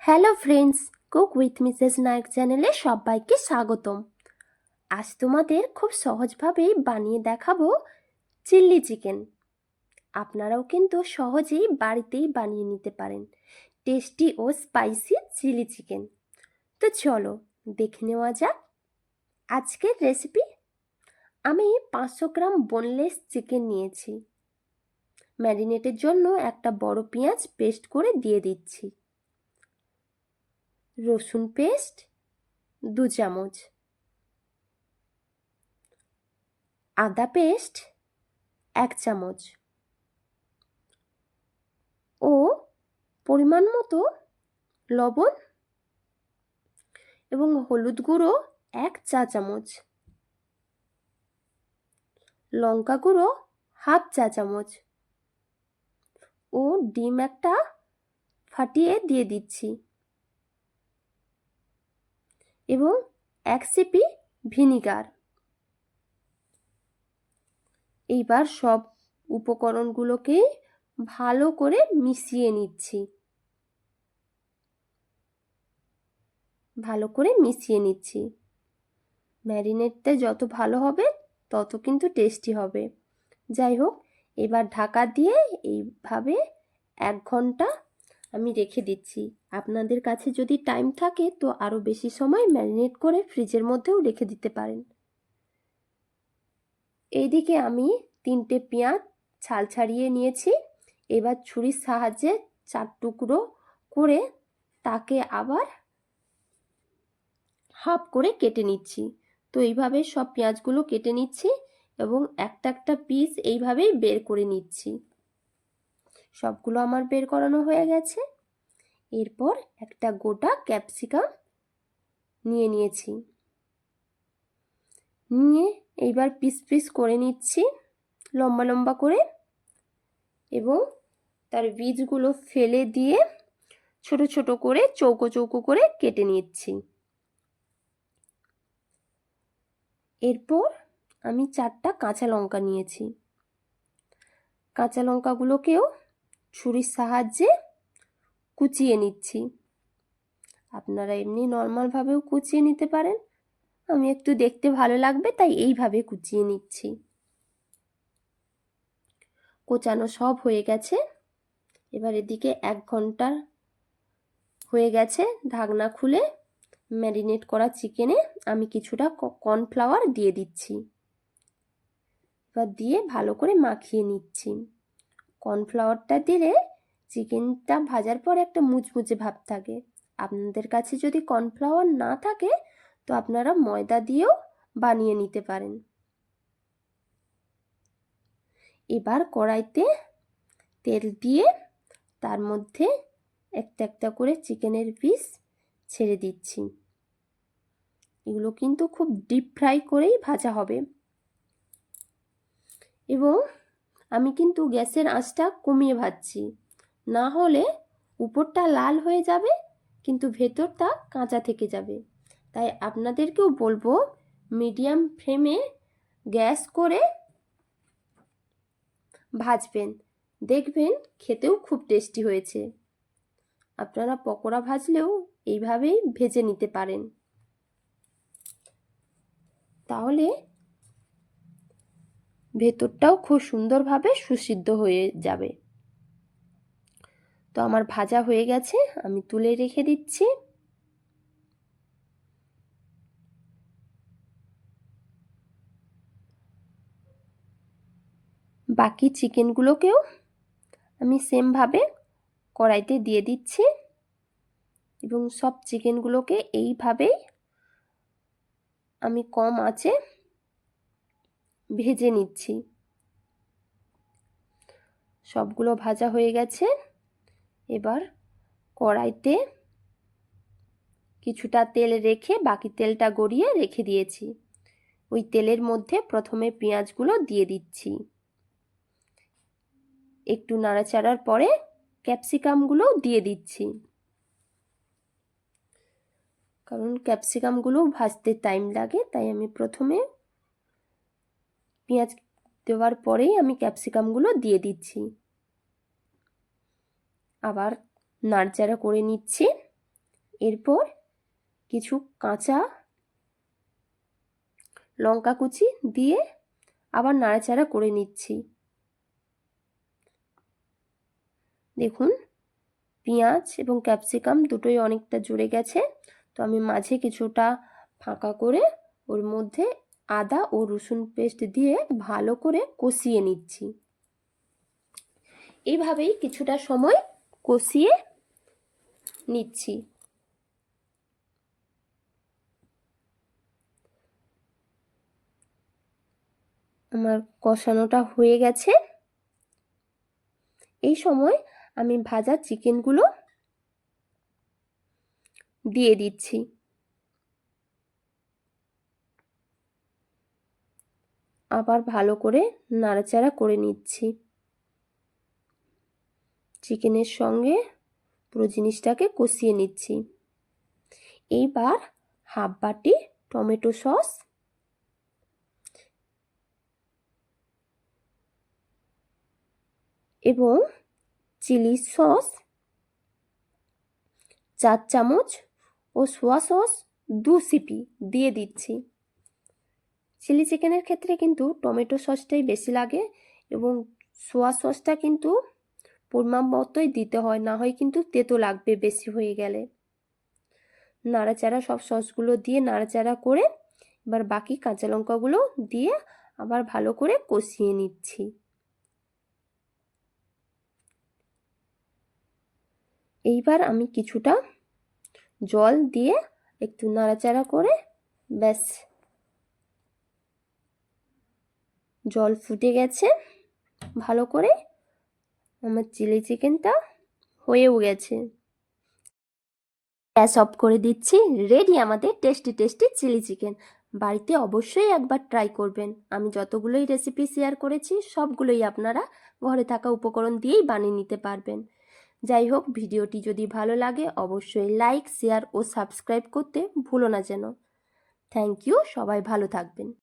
Hello friends, cook with Mrs Nayak চ্যানেলে সবাইকে স্বাগতম। আজ তোমাদের খুব সহজভাবেই বানিয়ে দেখাবো চিল্লি চিকেন। আপনারাও কিন্তু সহজেই বাড়িতেই বানিয়ে নিতে পারেন টেস্টি ও স্পাইসি চিলি চিকেন। তো চলো দেখে নেওয়া যাক আজকের রেসিপি। আমি 500 গ্রাম বোনলেস চিকেন নিয়েছি। ম্যারিনেটের জন্য একটা বড় পেঁয়াজ পেস্ট করে দিয়ে দিচ্ছি। রসুন পেস্ট 2 চামচ, আদা পেস্ট 1 চামচ ও পরিমাণ মতো লবণ এবং হলুদ গুঁড়ো 1 চা চামচ, লঙ্কা গুঁড়ো হাফ চা চামচ ও ডিম একটা ফাটিয়ে দিয়ে দিচ্ছি এবং 1 সিপি ভিনিগার। এইবার সব উপকরণগুলোকে ভালো করে মিশিয়ে নিচ্ছি। ম্যারিনেটটা যত ভালো হবে তত কিন্তু টেস্টি হবে। যাই হোক, এবার ঢাকা দিয়ে এইভাবে 1 ঘন্টা আমি রেখে দিচ্ছি। আপনাদের কাছে যদি টাইম থাকে তো আরও বেশি সময় ম্যারিনেট করে ফ্রিজের মধ্যেও রেখে দিতে পারেন। এইদিকে আমি 3টে পেঁয়াজ ছাল ছাড়িয়ে নিয়েছি। এবার ছুরির সাহায্যে 4 টুকরো করে তাকে আবার হাফ করে কেটে নিচ্ছি। তো এইভাবে সব পেঁয়াজগুলো কেটে নিচ্ছি এবং একটা একটা পিস এইভাবেই বের করে নিচ্ছি। সবগুলো আমার বের করানো হয়ে গেছে। এরপর একটা গোটা ক্যাপসিকাম নিয়েছি। এইবার পিস পিস করে নিচ্ছি লম্বা লম্বা করে এবং তার বীজগুলো ফেলে দিয়ে ছোট ছোট করে চৌকো চৌকো করে কেটে নিচ্ছি। এরপর আমি 4টা কাঁচা লঙ্কা নিয়েছি। কাঁচা লঙ্কাগুলোকেও ছুরির সাহায্যে কুচিয়ে নিচ্ছি। আপনারা এমনি নর্মালভাবেও কুচিয়ে নিতে পারেন। আমি একটু দেখতে ভালো লাগবে তাই এইভাবে কুচিয়ে নিচ্ছি। কোচানো সব হয়ে গেছে। এবার এদিকে 1 ঘন্টা হয়ে গেছে। ঢাকনা খুলে ম্যারিনেট করা চিকেনে আমি কিছুটা কর্নফ্লাওয়ার দিয়ে দিচ্ছি। এবার দিয়ে ভালো করে মাখিয়ে নিচ্ছি। কর্নফ্লাওয়ারটা দিলে চিকেনটা ভাজার পর একটা মুচমুচে ভাব থাকে। আপনাদের কাছে যদি কর্নফ্লাওয়ার না থাকে তো আপনারা ময়দা দিয়েও বানিয়ে নিতে পারেন। এবার কড়াইতে তেল দিয়ে তার মধ্যে একটা একটা করে চিকেনের পিস ছেড়ে দিচ্ছি। এগুলো কিন্তু খুব ডিপ ফ্রাই করেই ভাজা হবে এবং আমি কিন্তু গ্যাসের আঁচটা কমিয়ে ভাজছি, না হলে উপরটা লাল হয়ে যাবে কিন্তু ভেতরটা কাঁচা থেকে যাবে। তাই আপনাদেরকেও বলবো মিডিয়াম ফ্লেমে গ্যাস করে ভাজবেন, দেখবেন খেতেও খুব টেস্টি হয়েছে। আপনারা পকোড়া ভাজলেও এইভাবেই ভেজে নিতে পারেন, তাহলে ভেতরটাও খুব সুন্দরভাবে সুসিদ্ধ হয়ে যাবে। তো আমার ভাজা হয়ে গেছে, আমি তুলে রেখে দিচ্ছি। বাকি চিকেনগুলোকেও আমি সেমভাবে কড়াইতে দিয়ে দিচ্ছি এবং সব চিকেনগুলোকে এইভাবেই আমি কম আঁচে ভেজে নিচ্ছি। সবগুলো ভাজা হয়ে গেছে। এবার কড়াইতে কিছুটা তেল রেখে বাকি তেলটা গড়িয়ে রেখে দিয়েছি। ওই তেলের মধ্যে প্রথমে পেঁয়াজগুলো দিয়ে দিচ্ছি। একটু নাড়াচাড়ার পরে ক্যাপসিকামগুলো দিয়ে দিচ্ছি, কারণ ক্যাপসিকামগুলো ভাজতে টাইম লাগে। তাই আমি প্রথমে পেঁয়াজ দেওয়ার পরেই আমি ক্যাপসিকামগুলো দিয়ে দিচ্ছি। আবার নাড়াচাড়া করে নিচ্ছি। এরপর কিছু কাঁচা লঙ্কা কুচি দিয়ে আবার নাড়াচাড়া করে নিচ্ছি। দেখুন পেঁয়াজ এবং ক্যাপসিকাম দুটোই অনেকটা জুড়ে গেছে, তো আমি মাঝে কিছুটা ফাঁকা করে ওর মধ্যে আদা ও রসুন পেস্ট দিয়ে ভালো করে কষিয়ে নিচ্ছি। এইভাবেই কিছুটা সময় কষিয়ে নিচ্ছি। আমার কষানোটা হয়ে গেছে। এই সময় আমি ভাজা চিকেনগুলো দিয়ে দিচ্ছি। আবার ভালো করে নাড়াচাড়া করে নিচ্ছি। চিকেনের সঙ্গে পুরো জিনিসটাকে কষিয়ে নিচ্ছি। এইবার হাফ বাটি টমেটো সস এবং চিলি সস 4 চামচ ও সোয়া সস 2 সিপি দিয়ে দিচ্ছি। চিলি চিকেনের ক্ষেত্রে কিন্তু টমেটো সসটাই বেশি লাগে এবং সোয়া সসটা কিন্তু পরিমাণ মতোই দিতে হয়, না হয় কিন্তু তেতো লাগবে বেশি হয়ে গেলে। নাড়াচাড়া সব সসগুলো দিয়ে নাড়াচাড়া করে এবার বাকি কাঁচা লঙ্কাগুলো দিয়ে আবার ভালো করে কষিয়ে নিচ্ছি। এইবার আমি কিছুটা জল দিয়ে একটু নাড়াচাড়া করে ব্যাস জল ফুটে গেছে ভালো করে, আমার চিলি চিকেনটা হয়েও গেছে। গ্যাস অফ করে দিচ্ছি। রেডি আমাদের টেস্টি টেস্টি চিলি চিকেন। বাড়িতে অবশ্যই একবার ট্রাই করবেন। আমি যতগুলোই রেসিপি শেয়ার করেছি সবগুলোই আপনারা ঘরে থাকা উপকরণ দিয়েই বানিয়ে নিতে পারবেন। যাই হোক, ভিডিওটি যদি ভালো লাগে অবশ্যই লাইক, শেয়ার ও সাবস্ক্রাইব করতে ভুলো না যেন। থ্যাংক ইউ, সবাই ভালো থাকবেন।